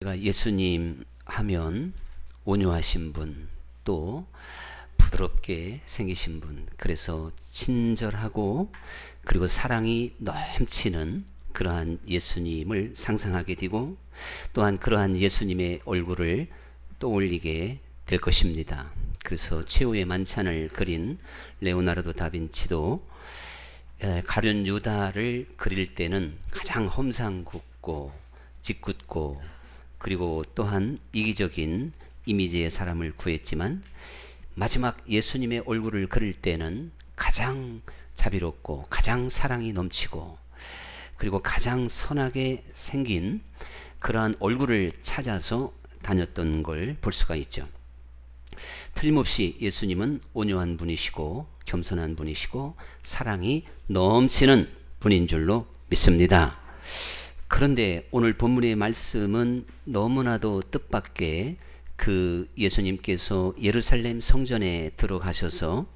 제가 예수님 하면 온유하신 분, 또 부드럽게 생기신 분, 그래서 친절하고 그리고 사랑이 넘치는 그러한 예수님을 상상하게 되고, 또한 그러한 예수님의 얼굴을 떠올리게 될 것입니다. 그래서 최후의 만찬을 그린 레오나르도 다빈치도 가룟 유다를 그릴 때는 가장 험상궂고 짓궂고 그리고 또한 이기적인 이미지의 사람을 구했지만, 마지막 예수님의 얼굴을 그릴 때는 가장 자비롭고 가장 사랑이 넘치고 그리고 가장 선하게 생긴 그러한 얼굴을 찾아서 다녔던 걸 볼 수가 있죠. 틀림없이 예수님은 온유한 분이시고 겸손한 분이시고 사랑이 넘치는 분인 줄로 믿습니다. 그런데 오늘 본문의 말씀은 너무나도 뜻밖의 그 예수님께서 예루살렘 성전에 들어가셔서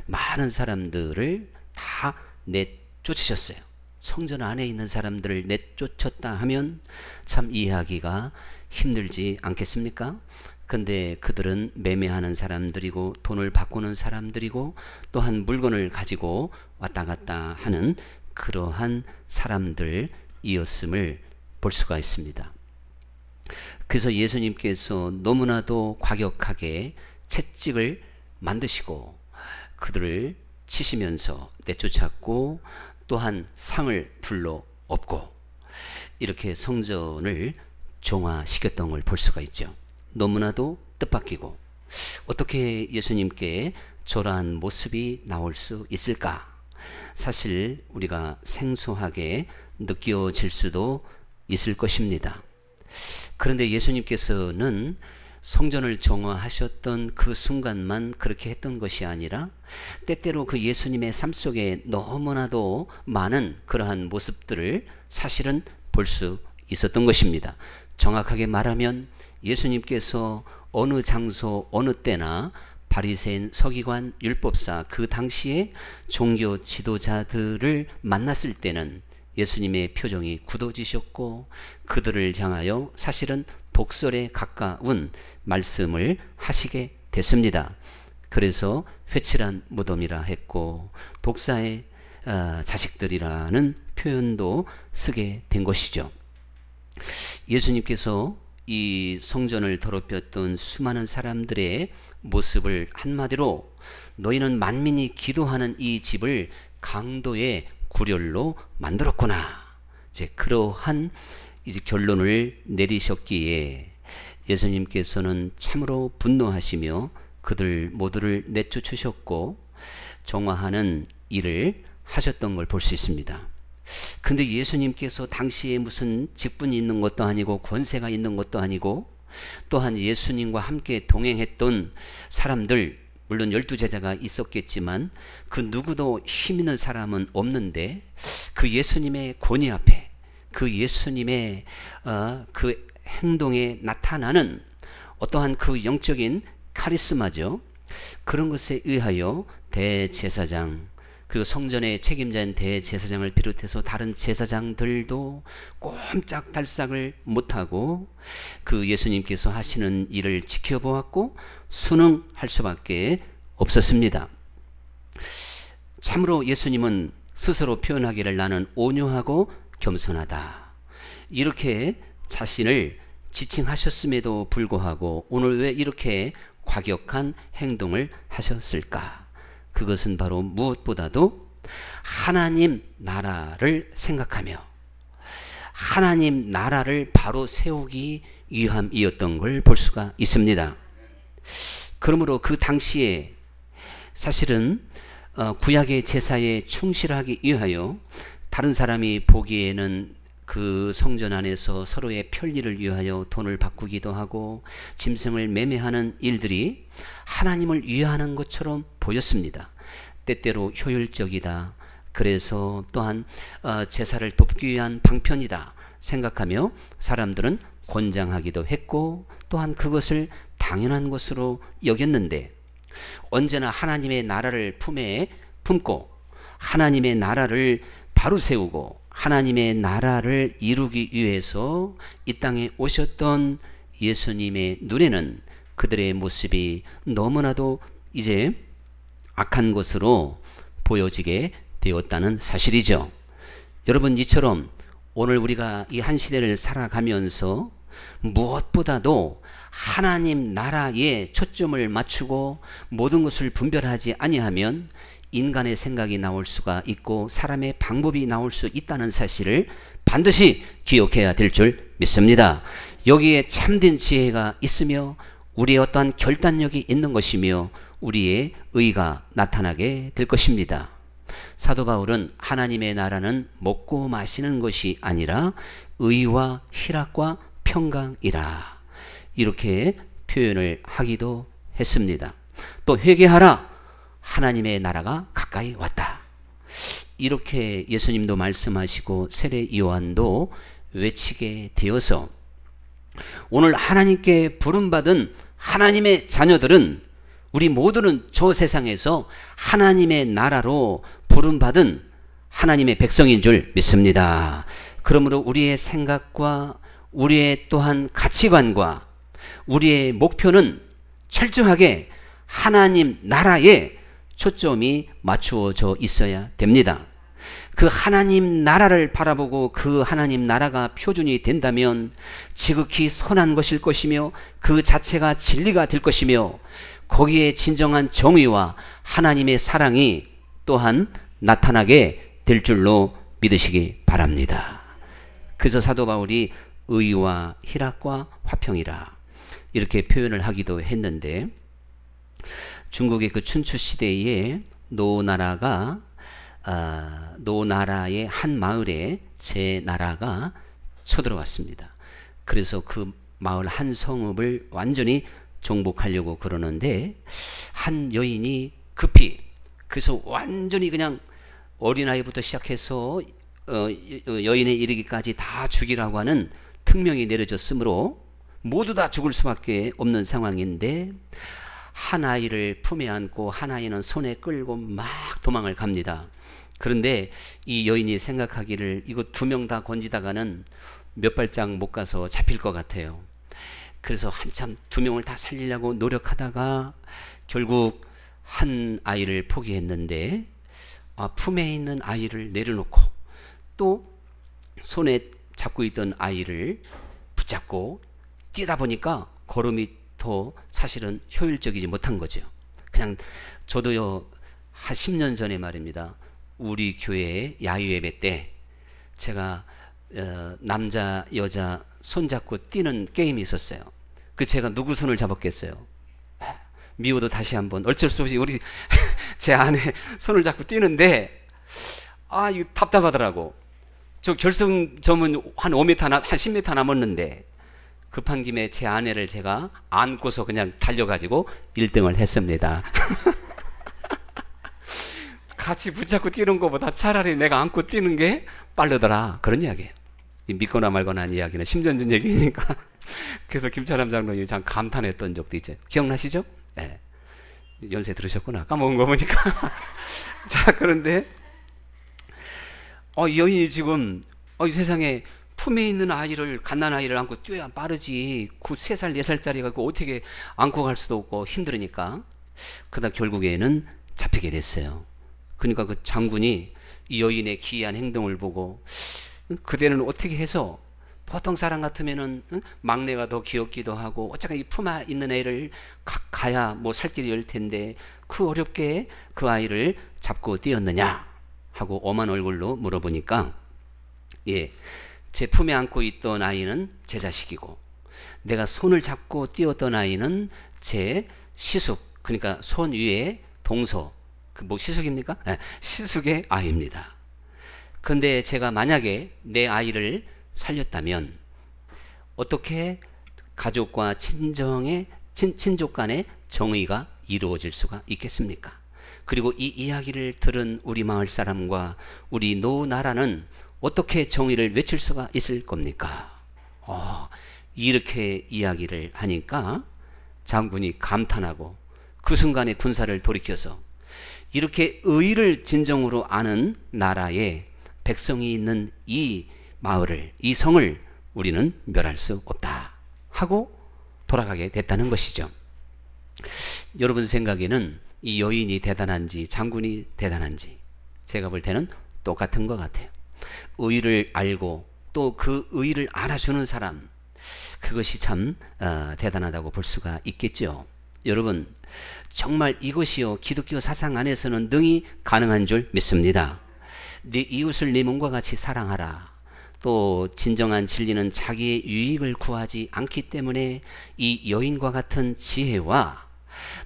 많은 사람들을 다 내쫓으셨어요. 성전 안에 있는 사람들을 내쫓았다 하면 참 이해하기가 힘들지 않겠습니까? 근데 그들은 매매하는 사람들이고 돈을 바꾸는 사람들이고 또한 물건을 가지고 왔다 갔다 하는 그러한 사람들이었음을 볼 수가 있습니다. 그래서 예수님께서 너무나도 과격하게 채찍을 만드시고 그들을 치시면서 내쫓았고, 또한 상을 둘러 엎고 이렇게 성전을 정화시켰던 걸 볼 수가 있죠. 너무나도 뜻밖이고, 어떻게 예수님께 저러한 모습이 나올 수 있을까? 사실 우리가 생소하게 느껴질 수도 있을 것입니다. 그런데 예수님께서는 성전을 정화하셨던 그 순간만 그렇게 했던 것이 아니라 때때로 그 예수님의 삶 속에 너무나도 많은 그러한 모습들을 사실은 볼 수 있었던 것입니다. 정확하게 말하면 예수님께서 어느 장소 어느 때나 바리새인, 서기관, 율법사, 그 당시에 종교 지도자들을 만났을 때는 예수님의 표정이 굳어지셨고 그들을 향하여 사실은 독설에 가까운 말씀을 하시게 됐습니다. 그래서 회칠한 무덤이라 했고 독사의 자식들이라는 표현도 쓰게 된 것이죠. 예수님께서 이 성전을 더럽혔던 수많은 사람들의 모습을 한마디로 너희는 만민이 기도하는 이 집을 강도의 구렬로 만들었구나, 이제 그러한 이제 결론을 내리셨기에 예수님께서는 참으로 분노하시며 그들 모두를 내쫓으셨고 정화하는 일을 하셨던 걸 볼 수 있습니다. 근데 예수님께서 당시에 무슨 직분이 있는 것도 아니고 권세가 있는 것도 아니고, 또한 예수님과 함께 동행했던 사람들, 물론 12제자가 있었겠지만 그 누구도 힘 있는 사람은 없는데, 그 예수님의 권위 앞에 그 예수님의 그 행동에 나타나는 어떠한 그 영적인 카리스마죠. 그런 것에 의하여 대제사장, 그리고 성전의 책임자인 대제사장을 비롯해서 다른 제사장들도 꼼짝달싹을 못하고 그 예수님께서 하시는 일을 지켜보았고 순응할 수밖에 없었습니다. 참으로 예수님은 스스로 표현하기를 나는 온유하고 겸손하다, 이렇게 자신을 지칭하셨음에도 불구하고 오늘 왜 이렇게 과격한 행동을 하셨을까? 그것은 바로 무엇보다도 하나님 나라를 생각하며 하나님 나라를 바로 세우기 위함이었던 걸 볼 수가 있습니다. 그러므로 그 당시에 사실은 구약의 제사에 충실하기 위하여 다른 사람이 보기에는 그 성전 안에서 서로의 편리를 위하여 돈을 바꾸기도 하고 짐승을 매매하는 일들이 하나님을 위하는 것처럼 보였습니다. 때때로 효율적이다, 그래서 또한 제사를 돕기 위한 방편이다 생각하며 사람들은 권장하기도 했고 또한 그것을 당연한 것으로 여겼는데, 언제나 하나님의 나라를 품에 품고 하나님의 나라를 바로 세우고 하나님의 나라를 이루기 위해서 이 땅에 오셨던 예수님의 눈에는 그들의 모습이 너무나도 이제 악한 것으로 보여지게 되었다는 사실이죠. 여러분, 이처럼 오늘 우리가 이 한 시대를 살아가면서 무엇보다도 하나님 나라에 초점을 맞추고 모든 것을 분별하지 아니하면 인간의 생각이 나올 수가 있고 사람의 방법이 나올 수 있다는 사실을 반드시 기억해야 될 줄 믿습니다. 여기에 참된 지혜가 있으며 우리의 어떠한 결단력이 있는 것이며 우리의 의가 나타나게 될 것입니다. 사도 바울은 하나님의 나라는 먹고 마시는 것이 아니라 의와 희락과 평강이라 이렇게 표현을 하기도 했습니다. 또 회개하라, 하나님의 나라가 가까이 왔다. 이렇게 예수님도 말씀하시고 세례 요한도 외치게 되어서 오늘 하나님께 부름받은 하나님의 자녀들은 우리 모두는 저 세상에서 하나님의 나라로 부름받은 하나님의 백성인 줄 믿습니다. 그러므로 우리의 생각과 우리의 또한 가치관과 우리의 목표는 철저하게 하나님 나라에 초점이 맞추어져 있어야 됩니다. 그 하나님 나라를 바라보고 그 하나님 나라가 표준이 된다면 지극히 선한 것일 것이며 그 자체가 진리가 될 것이며 거기에 진정한 정의와 하나님의 사랑이 또한 나타나게 될 줄로 믿으시기 바랍니다. 그래서 사도 바울이 의와 희락과 화평이라 이렇게 표현을 하기도 했는데, 중국의 그 춘추 시대에 노나라의 한 마을에 제 나라가 쳐들어왔습니다. 그래서 그 마을 한 성읍을 완전히 정복하려고 그러는데 한 여인이 급히, 그래서 완전히 그냥 어린아이부터 시작해서 여인에 이르기까지 다 죽이라고 하는 특명이 내려졌으므로 모두 다 죽을 수밖에 없는 상황인데 한 아이를 품에 안고 한 아이는 손에 끌고 막 도망을 갑니다. 그런데 이 여인이 생각하기를 이거 두 명 다 건지다가는 몇 발짝 못 가서 잡힐 것 같아요. 그래서 한참 두 명을 다 살리려고 노력하다가 결국 한 아이를 포기했는데 품에 있는 아이를 내려놓고 또 손에 잡고 있던 아이를 붙잡고 뛰다 보니까 걸음이 더 사실은 효율적이지 못한 거죠. 그냥 저도요, 한 10년 전에 말입니다. 우리 교회 야유예배 때 제가 남자 여자 손잡고 뛰는 게임이 있었어요. 그 제가 누구 손을 잡았겠어요? 미워도 다시 한번 어쩔 수 없이 우리 제 아내 손을 잡고 뛰는데 이거 답답하더라고. 저 결승점은 한 5m 한 10m 남았는데 급한 김에 제 아내를 제가 안고서 그냥 달려가지고 1등을 했습니다. 같이 붙잡고 뛰는 것보다 차라리 내가 안고 뛰는 게 빠르더라, 그런 이야기예요. 믿거나 말거나 하는 이야기는 10년 전 얘기니까. 그래서 김차람 장로님이 참 감탄했던 적도 있죠. 기억나시죠? 네. 연세 들으셨구나. 까먹은 거 보니까. 자, 그런데 이 여인이 지금 이 세상에 품에 있는 아이를, 갓난아이를 안고 뛰어야 빠르지 3살 4살짜리가 어떻게 안고 갈 수도 없고 힘들으니까. 그러다 결국에는 잡히게 됐어요. 그러니까 그 장군이 이 여인의 기이한 행동을 보고 그대는 어떻게 해서, 보통 사람 같으면은 막내가 더 귀엽기도 하고 어차피 이 품에 있는 애를 가야 뭐 살 길이 열 텐데 그 어렵게 그 아이를 잡고 뛰었느냐 하고 엄한 얼굴로 물어보니까, 제 품에 안고 있던 아이는 제 자식이고 내가 손을 잡고 뛰었던 아이는 제 시숙, 그러니까 손 위에 동서, 그 뭐 시숙입니까? 시숙의 아이입니다. 근데 제가 만약에 내 아이를 살렸다면 어떻게 가족과 친족 간의 정의가 이루어질 수가 있겠습니까? 그리고 이 이야기를 들은 우리 마을 사람과 우리 노나라는 어떻게 정의를 외칠 수가 있을 겁니까? 이렇게 이야기를 하니까 장군이 감탄하고 그 순간에 군사를 돌이켜서 이렇게 의를 진정으로 아는 나라에 백성이 있는 이 마을을, 이 성을 우리는 멸할 수 없다 하고 돌아가게 됐다는 것이죠. 여러분 생각에는 이 여인이 대단한지 장군이 대단한지 제가 볼 때는 똑같은 것 같아요. 의를 알고 또 그 의를 알아주는 사람, 그것이 참 대단하다고 볼 수가 있겠죠. 여러분, 정말 이것이요 기독교 사상 안에서는 능히 가능한 줄 믿습니다. 네 이웃을 네 몸과 같이 사랑하라. 또 진정한 진리는 자기의 유익을 구하지 않기 때문에 이 여인과 같은 지혜와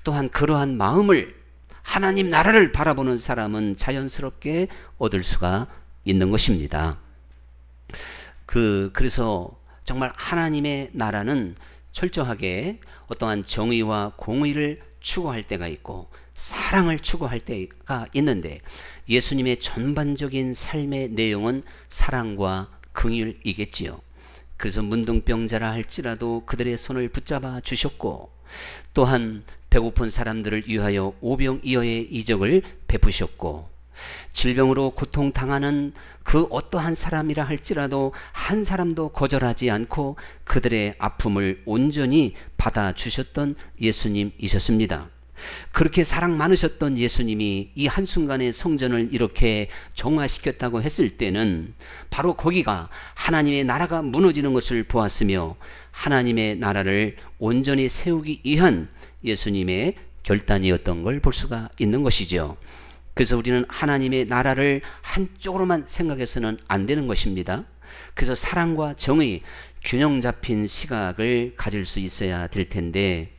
또한 그러한 마음을, 하나님 나라를 바라보는 사람은 자연스럽게 얻을 수가 있는 것입니다. 그래서 정말 하나님의 나라는 철저하게 어떠한 정의와 공의를 추구할 때가 있고 사랑을 추구할 때가 있는데, 예수님의 전반적인 삶의 내용은 사랑과 긍휼이겠지요. 그래서 문둥병자라 할지라도 그들의 손을 붙잡아 주셨고, 또한 배고픈 사람들을 위하여 오병이어의 이적을 베푸셨고, 질병으로 고통당하는 그 어떠한 사람이라 할지라도 한 사람도 거절하지 않고 그들의 아픔을 온전히 받아주셨던 예수님이셨습니다. 그렇게 사랑 많으셨던 예수님이 이 한순간에 성전을 이렇게 정화시켰다고 했을 때는 바로 거기가 하나님의 나라가 무너지는 것을 보았으며 하나님의 나라를 온전히 세우기 위한 예수님의 결단이었던 걸 볼 수가 있는 것이죠. 그래서 우리는 하나님의 나라를 한쪽으로만 생각해서는 안 되는 것입니다. 그래서 사랑과 정의, 균형 잡힌 시각을 가질 수 있어야 될 텐데,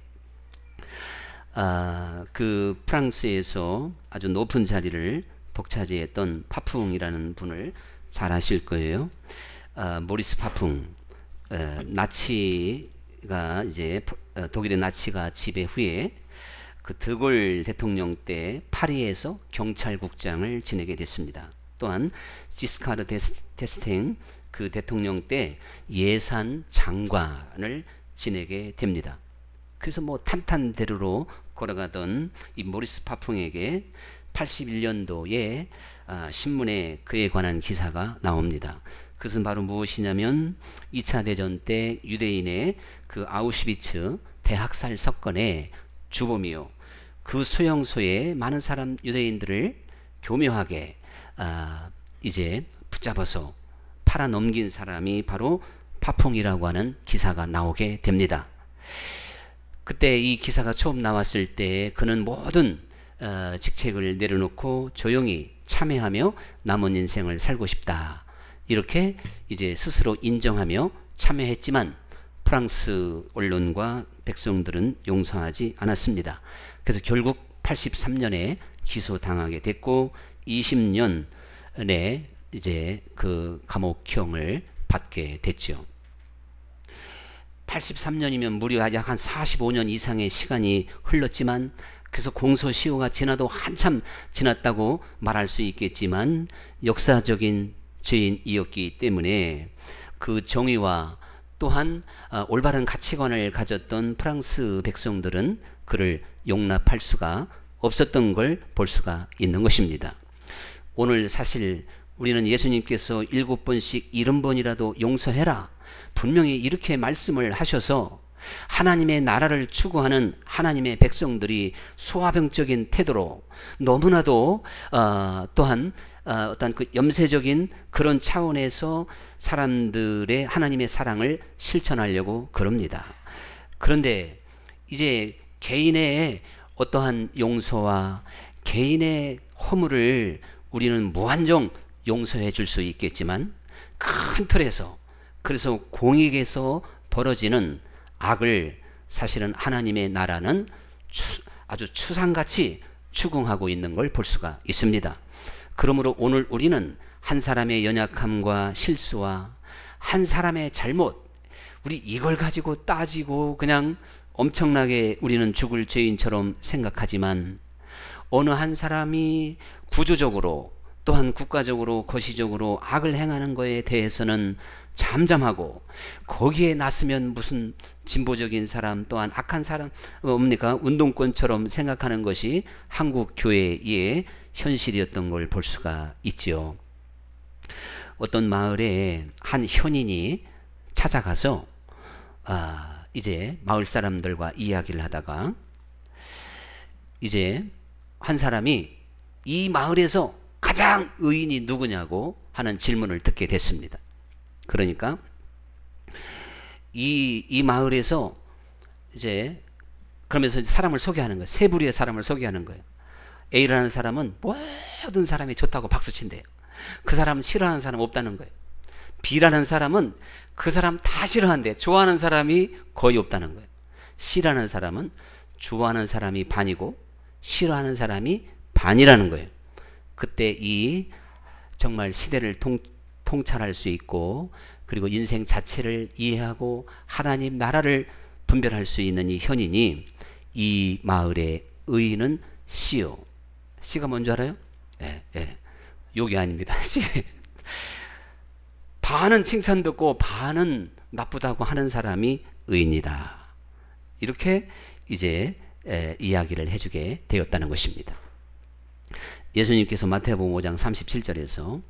그 프랑스에서 아주 높은 자리를 독차지했던 파풍이라는 분을 잘 아실 거예요. 모리스 파풍, 나치가 이제 독일의 나치가 지배 후에 그 드골 대통령 때 파리에서 경찰국장을 지내게 됐습니다. 또한 지스카르 데스탱 그 대통령 때 예산 장관을 지내게 됩니다. 그래서 뭐 탄탄대로로 걸어가던 이 모리스 파풍에게 81년도에 신문에 그에 관한 기사가 나옵니다. 그것은 바로 무엇이냐면 2차 대전 때 유대인의 그 아우슈비츠 대학살 사건의 주범이요, 그 수용소에 많은 사람 유대인들을 교묘하게 이제 붙잡아서 팔아넘긴 사람이 바로 파풍이라고 하는 기사가 나오게 됩니다. 그때 이 기사가 처음 나왔을 때 그는 모든 직책을 내려놓고 조용히 참회하며 남은 인생을 살고 싶다, 이렇게 이제 스스로 인정하며 참회했지만 프랑스 언론과 백성들은 용서하지 않았습니다. 그래서 결국 83년에 기소당하게 됐고 20년에 이제 그 감옥형을 받게 됐죠. 83년이면 무려 약 한 45년 이상의 시간이 흘렀지만, 그래서 공소시효가 지나도 한참 지났다고 말할 수 있겠지만 역사적인 죄인이었기 때문에 그 정의와 또한 올바른 가치관을 가졌던 프랑스 백성들은 그를 용납할 수가 없었던 걸 볼 수가 있는 것입니다. 오늘 사실 우리는 예수님께서 7번씩 70번이라도 용서해라, 분명히 이렇게 말씀을 하셔서 하나님의 나라를 추구하는 하나님의 백성들이 소화병적인 태도로 너무나도 또한 어떤 그 염세적인 그런 차원에서 사람들의 하나님의 사랑을 실천하려고 그럽니다. 그런데 이제 개인의 어떠한 용서와 개인의 허물을 우리는 무한정 용서해 줄 수 있겠지만, 큰 틀에서, 그래서 공익에서 벌어지는 악을 사실은 하나님의 나라는 아주 추상같이 추궁하고 있는 걸 볼 수가 있습니다. 그러므로 오늘 우리는 한 사람의 연약함과 실수와 한 사람의 잘못, 우리 이걸 가지고 따지고 그냥 엄청나게 우리는 죽을 죄인처럼 생각하지만, 어느 한 사람이 구조적으로 또한 국가적으로 거시적으로 악을 행하는 것에 대해서는 잠잠하고, 거기에 나서면 무슨 진보적인 사람 또한 악한 사람 뭡니까 운동권처럼 생각하는 것이 한국 교회의 현실이었던 걸 볼 수가 있죠. 어떤 마을에 한 현인이 찾아가서 이제 마을 사람들과 이야기를 하다가 이제 한 사람이 이 마을에서 가장 의인이 누구냐고 하는 질문을 듣게 됐습니다. 그러니까 이 마을에서 이제 그러면서 사람을 소개하는 거예요. 세 부류의 사람을 소개하는 거예요. A라는 사람은 모든 사람이 좋다고 박수친대요. 그 사람 싫어하는 사람 없다는 거예요. B라는 사람은 그 사람 다 싫어한대. 좋아하는 사람이 거의 없다는 거예요. C라는 사람은 좋아하는 사람이 반이고 싫어하는 사람이 반이라는 거예요. 그때 이 정말 시대를 통찰할 수 있고 그리고 인생 자체를 이해하고 하나님 나라를 분별할 수 있는 이 현인이 이 마을의 의인은 C요. C가 뭔지 알아요? 욕이 아닙니다. C. 반은 칭찬 듣고 반은 나쁘다고 하는 사람이 의인이다. 이렇게 이제 이야기를 해주게 되었다는 것입니다. 예수님께서 마태복음 5장 37절에서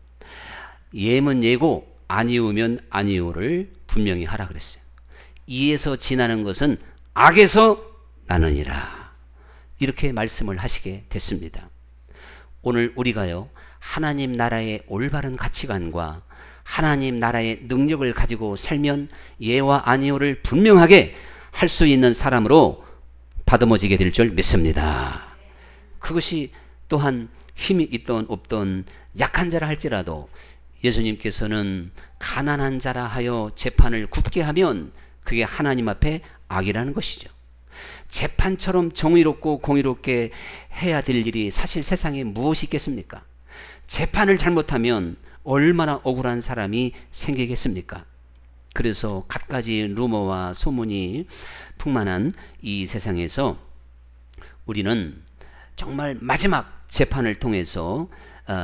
예면 예고 아니오면 아니오를 분명히 하라 그랬어요. 이에서 지나는 것은 악에서 나느니라. 이렇게 말씀을 하시게 됐습니다. 오늘 우리가요 하나님 나라의 올바른 가치관과 하나님 나라의 능력을 가지고 살면 예와 아니오를 분명하게 할 수 있는 사람으로 다듬어지게 될 줄 믿습니다. 그것이 또한 힘이 있던 없던 약한 자라 할지라도 예수님께서는 가난한 자라 하여 재판을 굽게 하면 그게 하나님 앞에 악이라는 것이죠. 재판처럼 정의롭고 공의롭게 해야 될 일이 사실 세상에 무엇이 있겠습니까? 재판을 잘못하면 얼마나 억울한 사람이 생기겠습니까? 그래서 갖가지 루머와 소문이 풍만한 이 세상에서 우리는 정말 마지막 재판을 통해서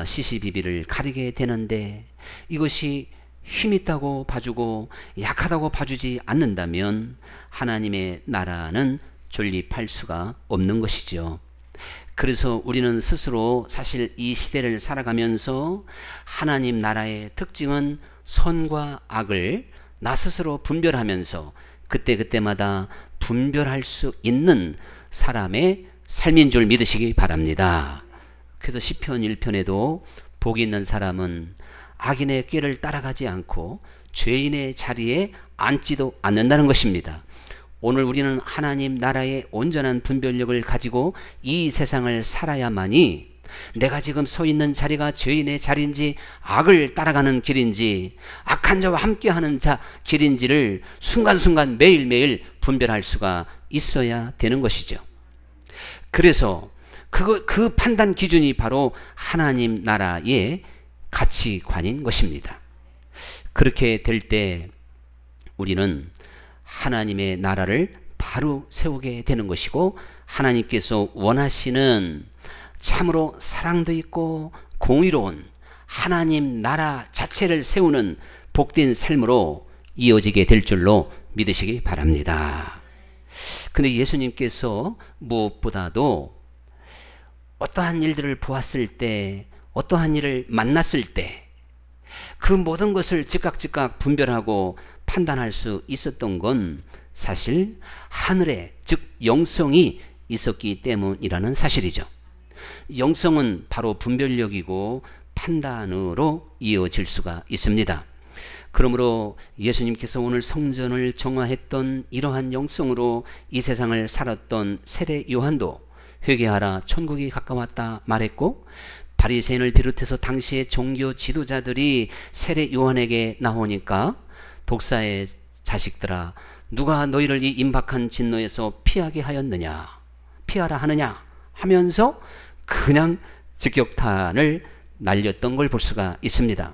시시비비를 가리게 되는데 이것이 힘있다고 봐주고 약하다고 봐주지 않는다면 하나님의 나라는 존립할 수가 없는 것이죠. 그래서 우리는 스스로 사실 이 시대를 살아가면서 하나님 나라의 특징은 선과 악을 나 스스로 분별하면서 그때그때마다 분별할 수 있는 사람의 삶인 줄 믿으시기 바랍니다. 그래서 시편 1편에도 복이 있는 사람은 악인의 꾀를 따라가지 않고 죄인의 자리에 앉지도 않는다는 것입니다. 오늘 우리는 하나님 나라의 온전한 분별력을 가지고 이 세상을 살아야만이 내가 지금 서 있는 자리가 죄인의 자리인지 악을 따라가는 길인지 악한 자와 함께하는 자 길인지를 순간순간 매일매일 분별할 수가 있어야 되는 것이죠. 그래서 그 판단 기준이 바로 하나님 나라의 가치관인 것입니다. 그렇게 될 때 우리는 하나님의 나라를 바로 세우게 되는 것이고 하나님께서 원하시는 참으로 사랑도 있고 공의로운 하나님 나라 자체를 세우는 복된 삶으로 이어지게 될 줄로 믿으시기 바랍니다. 근데 예수님께서 무엇보다도 어떠한 일들을 보았을 때 어떠한 일을 만났을 때 그 모든 것을 즉각 분별하고 판단할 수 있었던 건 사실 하늘에 즉 영성이 있었기 때문이라는 사실이죠. 영성은 바로 분별력이고 판단으로 이어질 수가 있습니다. 그러므로 예수님께서 오늘 성전을 정화했던 이러한 영성으로 이 세상을 살았던 세례 요한도 회개하라 천국이 가까웠다 말했고 바리새인을 비롯해서 당시의 종교 지도자들이 세례 요한에게 나오니까 독사의 자식들아 누가 너희를 이 임박한 진노에서 피하게 하였느냐 피하라 하느냐 하면서 그냥 직격탄을 날렸던 걸 볼 수가 있습니다.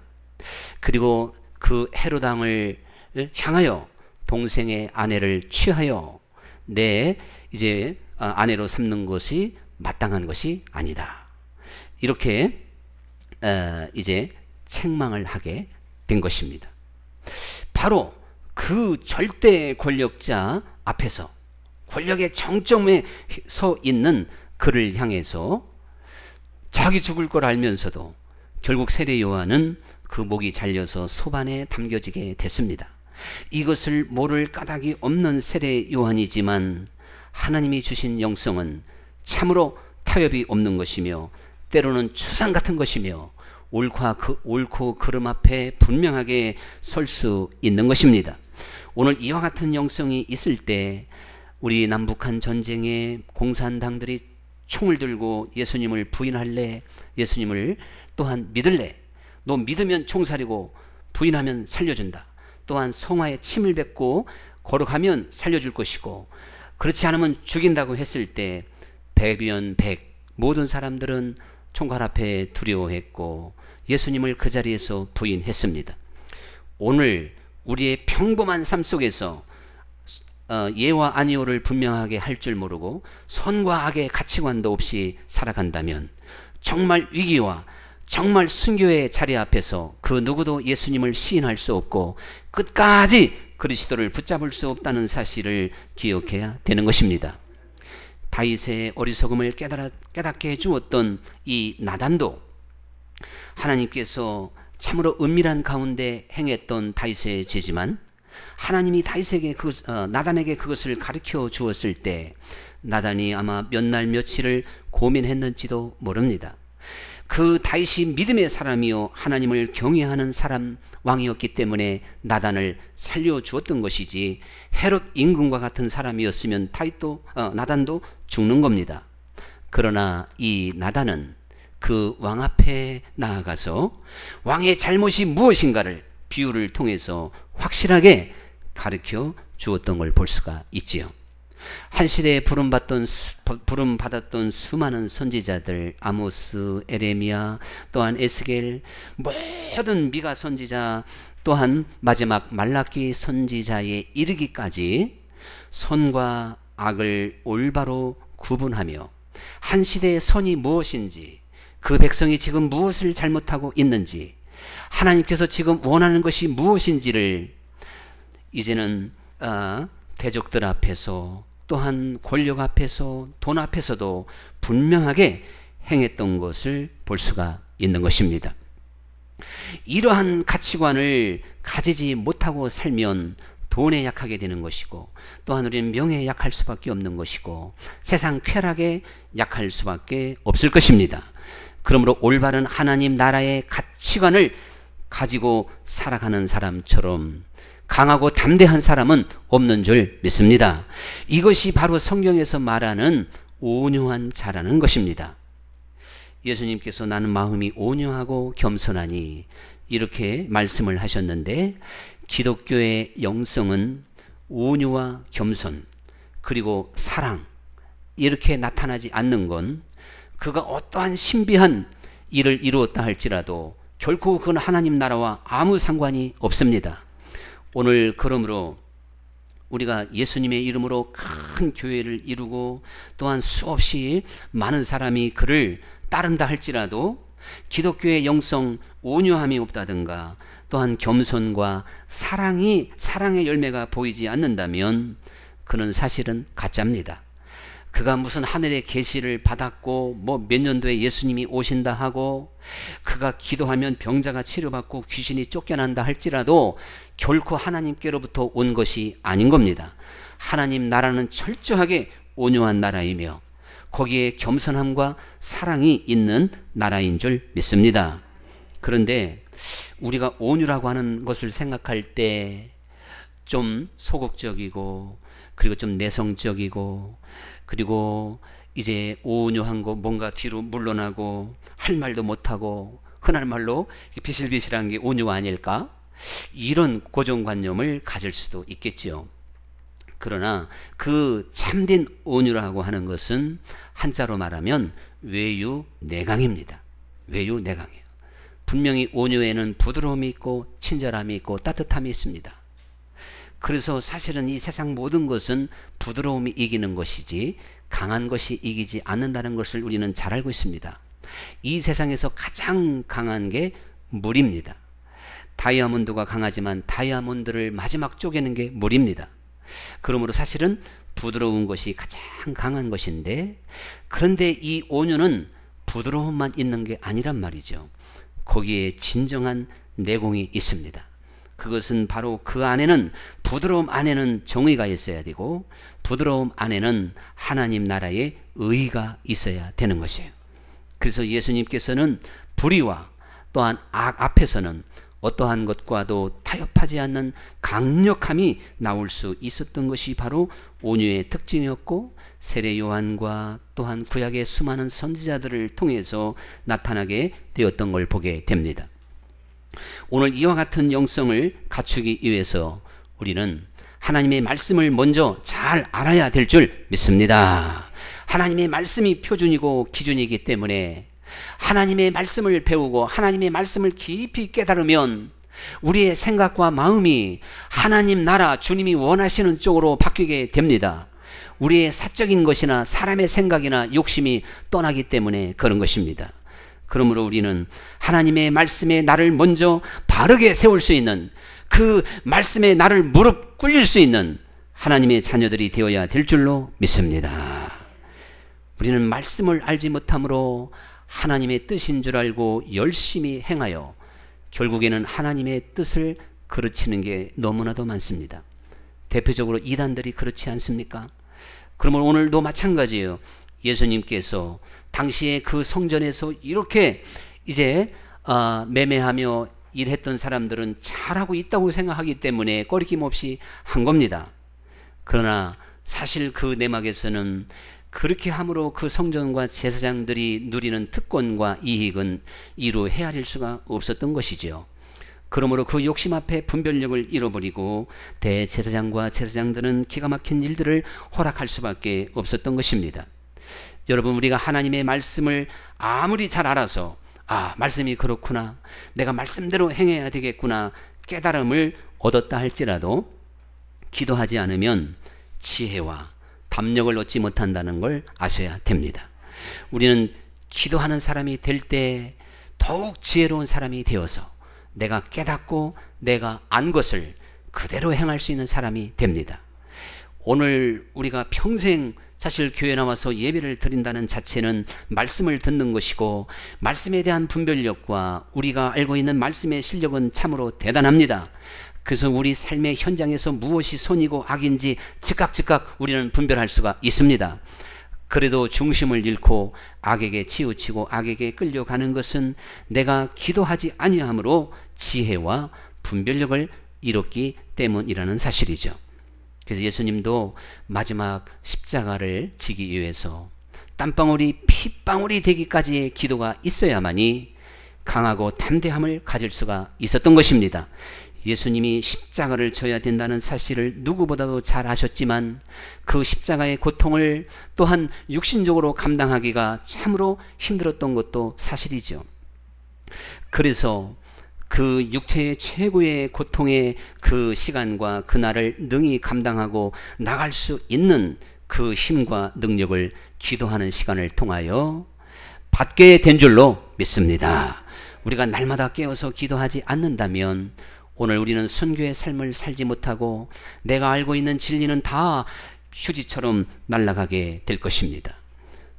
그리고 그 헤롯 왕을 향하여 동생의 아내를 취하여 내 이제 아내로 삼는 것이 마땅한 것이 아니다. 이렇게 이제 책망을 하게 된 것입니다. 바로 그 절대 권력자 앞에서 권력의 정점에 서 있는 그를 향해서 자기 죽을 걸 알면서도 결국 세례 요한은 그 목이 잘려서 소반에 담겨지게 됐습니다. 이것을 모를 까닭이 없는 세례 요한이지만 하나님이 주신 영성은 참으로 타협이 없는 것이며 때로는 추상 같은 것이며 옳고 그름 앞에 분명하게 설 수 있는 것입니다. 오늘 이와 같은 영성이 있을 때 우리 남북한 전쟁에 공산당들이 총을 들고 예수님을 부인할래? 예수님을 또한 믿을래? 너 믿으면 총살이고 부인하면 살려준다. 또한 성화에 침을 뱉고 걸어가면 살려줄 것이고 그렇지 않으면 죽인다고 했을 때 백이면 백 모든 사람들은 총괄 앞에 두려워했고 예수님을 그 자리에서 부인했습니다. 오늘 우리의 평범한 삶 속에서 예와 아니오를 분명하게 할 줄 모르고 선과 악의 가치관도 없이 살아간다면 정말 위기와 정말 순교의 자리 앞에서 그 누구도 예수님을 시인할 수 없고 끝까지 그리스도를 붙잡을 수 없다는 사실을 기억해야 되는 것입니다. 다윗의 어리석음을 깨닫게 해주었던 이 나단도 하나님께서 참으로 은밀한 가운데 행했던 다윗의 죄지만 하나님이 다윗에게 나단에게 그것을 가르쳐 주었을 때 나단이 아마 몇 날 며칠을 고민했는지도 모릅니다. 그 다윗이 믿음의 사람이요 하나님을 경외하는 사람 왕이었기 때문에 나단을 살려주었던 것이지 헤롯 임금과 같은 사람이었으면 나단도 죽는 겁니다. 그러나 이 나단은 그 왕 앞에 나아가서 왕의 잘못이 무엇인가를 비유를 통해서 확실하게 가르쳐 주었던 걸 볼 수가 있지요. 한 시대에 부름받았던 수많은 선지자들 아모스, 에레미야, 또한 에스겔, 모든 미가 선지자, 또한 마지막 말라기 선지자에 이르기까지 선과 악을 올바로 구분하며 한 시대의 선이 무엇인지 그 백성이 지금 무엇을 잘못하고 있는지 하나님께서 지금 원하는 것이 무엇인지를 이제는 대적들 앞에서 또한 권력 앞에서 돈 앞에서도 분명하게 행했던 것을 볼 수가 있는 것입니다. 이러한 가치관을 가지지 못하고 살면 돈에 약하게 되는 것이고 또한 우리는 명예에 약할 수밖에 없는 것이고 세상 쾌락에 약할 수밖에 없을 것입니다. 그러므로 올바른 하나님 나라의 가치관을 가지고 살아가는 사람처럼 강하고 담대한 사람은 없는 줄 믿습니다. 이것이 바로 성경에서 말하는 온유한 자라는 것입니다. 예수님께서 나는 마음이 온유하고 겸손하니 이렇게 말씀을 하셨는데 기독교의 영성은 온유와 겸손 그리고 사랑 이렇게 나타나지 않는 건 그가 어떠한 신비한 일을 이루었다 할지라도 결코 그건 하나님 나라와 아무 상관이 없습니다. 오늘 그러므로 우리가 예수님의 이름으로 큰 교회를 이루고 또한 수없이 많은 사람이 그를 따른다 할지라도 기독교의 영성 온유함이 없다든가 또한 겸손과 사랑의 열매가 보이지 않는다면 그는 사실은 가짜입니다. 그가 무슨 하늘의 계시를 받았고 몇 년도에 예수님이 오신다 하고 그가 기도하면 병자가 치료받고 귀신이 쫓겨난다 할지라도 결코 하나님께로부터 온 것이 아닌 겁니다. 하나님 나라는 철저하게 온유한 나라이며 거기에 겸손함과 사랑이 있는 나라인 줄 믿습니다. 그런데 우리가 온유라고 하는 것을 생각할 때 좀 소극적이고 그리고 좀 내성적이고 그리고 이제 온유한 거 뭔가 뒤로 물러나고 할 말도 못하고 흔한 말로 비실비실한 게 온유 아닐까? 이런 고정관념을 가질 수도 있겠지요. 그러나 그 참된 온유라고 하는 것은 한자로 말하면 외유내강입니다. 외유내강이에요. 분명히 온유에는 부드러움이 있고 친절함이 있고 따뜻함이 있습니다. 그래서 사실은 이 세상 모든 것은 부드러움이 이기는 것이지 강한 것이 이기지 않는다는 것을 우리는 잘 알고 있습니다. 이 세상에서 가장 강한 게 물입니다. 다이아몬드가 강하지만 다이아몬드를 마지막 쪼개는 게 물입니다. 그러므로 사실은 부드러운 것이 가장 강한 것인데 그런데 이 온유는 부드러움만 있는 게 아니란 말이죠. 거기에 진정한 내공이 있습니다. 그것은 바로 그 안에는, 부드러움 안에는 정의가 있어야 되고 부드러움 안에는 하나님 나라의 의가 있어야 되는 것이에요. 그래서 예수님께서는 불의와 또한 악 앞에서는 어떠한 것과도 타협하지 않는 강력함이 나올 수 있었던 것이 바로 온유의 특징이었고, 세례 요한과 또한 구약의 수많은 선지자들을 통해서 나타나게 되었던 걸 보게 됩니다. 오늘 이와 같은 영성을 갖추기 위해서 우리는 하나님의 말씀을 먼저 잘 알아야 될 줄 믿습니다. 하나님의 말씀이 표준이고 기준이기 때문에 하나님의 말씀을 배우고 하나님의 말씀을 깊이 깨달으면 우리의 생각과 마음이 하나님 나라, 주님이 원하시는 쪽으로 바뀌게 됩니다. 우리의 사적인 것이나 사람의 생각이나 욕심이 떠나기 때문에 그런 것입니다. 그러므로 우리는 하나님의 말씀에 나를 먼저 바르게 세울 수 있는, 그 말씀에 나를 무릎 꿇릴 수 있는 하나님의 자녀들이 되어야 될 줄로 믿습니다. 우리는 말씀을 알지 못함으로 하나님의 뜻인 줄 알고 열심히 행하여 결국에는 하나님의 뜻을 그르치는 게 너무나도 많습니다. 대표적으로 이단들이 그렇지 않습니까? 그러면 오늘도 마찬가지예요. 예수님께서 당시에 그 성전에서 이렇게 이제 매매하며 일했던 사람들은 잘하고 있다고 생각하기 때문에 꺼리낌 없이 한 겁니다. 그러나 사실 그 내막에서는 그렇게 함으로 그 성전과 제사장들이 누리는 특권과 이익은 이루 헤아릴 수가 없었던 것이죠. 그러므로 그 욕심 앞에 분별력을 잃어버리고 대제사장과 제사장들은 기가 막힌 일들을 허락할 수밖에 없었던 것입니다. 여러분, 우리가 하나님의 말씀을 아무리 잘 알아서 말씀이 그렇구나, 내가 말씀대로 행해야 되겠구나 깨달음을 얻었다 할지라도 기도하지 않으면 지혜와 담력을 얻지 못한다는 걸 아셔야 됩니다. 우리는 기도하는 사람이 될 때 더욱 지혜로운 사람이 되어서 내가 깨닫고 내가 안 것을 그대로 행할 수 있는 사람이 됩니다. 오늘 우리가 평생 사실 교회 나와서 예배를 드린다는 자체는 말씀을 듣는 것이고, 말씀에 대한 분별력과 우리가 알고 있는 말씀의 실력은 참으로 대단합니다. 그래서 우리 삶의 현장에서 무엇이 선이고 악인지 즉각 우리는 분별할 수가 있습니다. 그래도 중심을 잃고 악에게 치우치고 악에게 끌려가는 것은 내가 기도하지 아니함으로 지혜와 분별력을 잃었기 때문이라는 사실이죠. 그래서 예수님도 마지막 십자가를 지기 위해서 땀방울이 핏방울이 되기까지의 기도가 있어야만이 강하고 담대함을 가질 수가 있었던 것입니다. 예수님이 십자가를 져야 된다는 사실을 누구보다도 잘 아셨지만 그 십자가의 고통을 또한 육신적으로 감당하기가 참으로 힘들었던 것도 사실이죠. 그래서 그 육체의 최고의 고통의 그 시간과 그날을 능히 감당하고 나갈 수 있는 그 힘과 능력을 기도하는 시간을 통하여 받게 된 줄로 믿습니다. 우리가 날마다 깨어서 기도하지 않는다면 오늘 우리는 순교의 삶을 살지 못하고 내가 알고 있는 진리는 다 휴지처럼 날아가게 될 것입니다.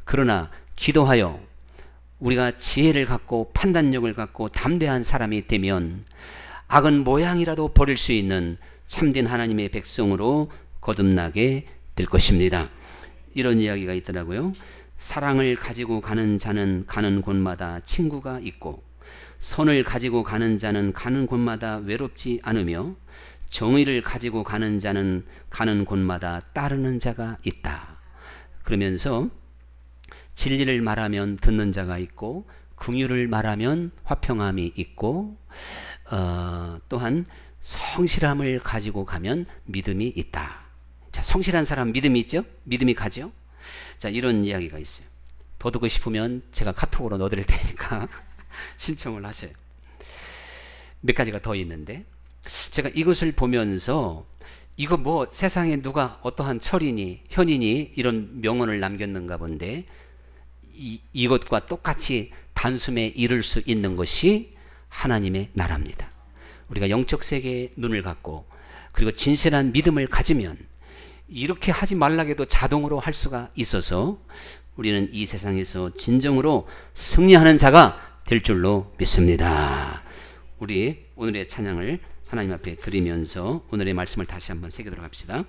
그러나 기도하여 우리가 지혜를 갖고 판단력을 갖고 담대한 사람이 되면 악은 모양이라도 버릴 수 있는 참된 하나님의 백성으로 거듭나게 될 것입니다. 이런 이야기가 있더라고요. 사랑을 가지고 가는 자는 가는 곳마다 친구가 있고, 선을 가지고 가는 자는 가는 곳마다 외롭지 않으며, 정의를 가지고 가는 자는 가는 곳마다 따르는 자가 있다. 그러면서 진리를 말하면 듣는 자가 있고, 긍휼을 말하면 화평함이 있고, 또한 성실함을 가지고 가면 믿음이 있다. 자, 성실한 사람 믿음이 있죠? 믿음이 가죠? 자, 이런 이야기가 있어요. 더 듣고 싶으면 제가 카톡으로 넣어드릴 테니까 신청을 하세요. 몇 가지가 더 있는데, 제가 이것을 보면서 이거 뭐 세상에 누가 어떠한 철이니 현인이 이런 명언을 남겼는가 본데, 이것과 똑같이 단숨에 이룰 수 있는 것이 하나님의 나라입니다. 우리가 영적 세계에 눈을 갖고 그리고 진실한 믿음을 가지면 이렇게 하지 말라고 해도 자동으로 할 수가 있어서 우리는 이 세상에서 진정으로 승리하는 자가 될 줄로 믿습니다. 우리 오늘의 찬양을 하나님 앞에 드리면서 오늘의 말씀을 다시 한번 새기도록 합시다.